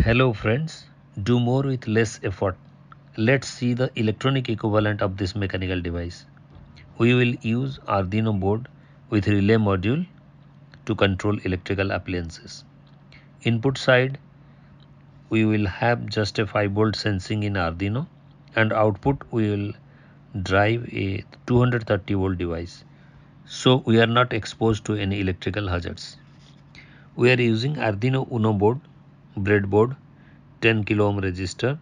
Hello friends, do more with less effort. Let's see the electronic equivalent of this mechanical device. We will use Arduino board with relay module to control electrical appliances. Input side, we will have just a 5-volt sensing in Arduino, and output we will drive a 230 volt device. So we are not exposed to any electrical hazards. We are using Arduino Uno board, breadboard, 10 kilo ohm resistor,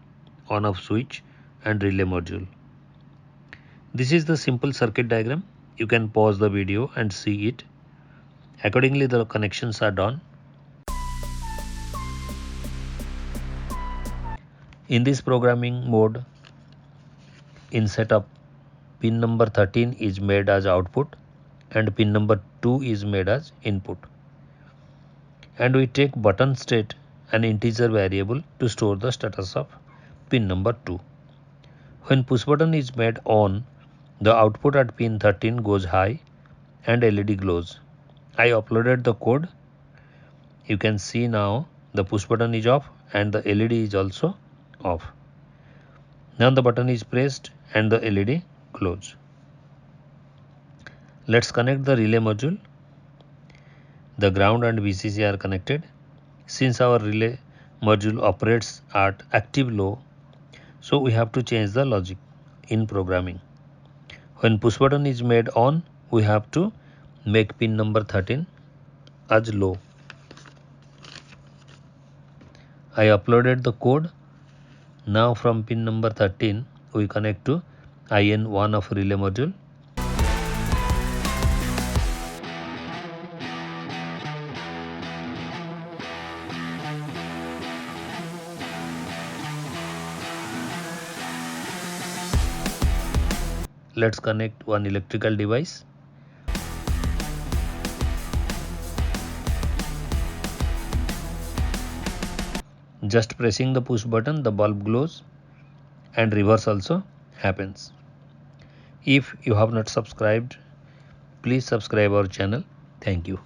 on-off switch and relay module. This is the simple circuit diagram. You can pause the video and see it. Accordingly, the connections are done. In this programming mode, in setup, pin number 13 is made as output and pin number 2 is made as input. And we take button state, an integer variable, to store the status of pin number 2. When push button is made on, the output at pin 13 goes high and LED glows. I uploaded the code. You can see now the push button is off and the LED is also off. Now the button is pressed and the LED glows. Let's connect the relay module. The ground and VCC are connected. Since our relay module operates at active low, so we have to change the logic in programming. When push button is made on, we have to make pin number 13 as low. I uploaded the code. Now from pin number 13, we connect to IN1 of relay module. Let's connect one electrical device. Just pressing the push button, the bulb glows and reverse also happens. If you have not subscribed, please subscribe our channel. Thank you.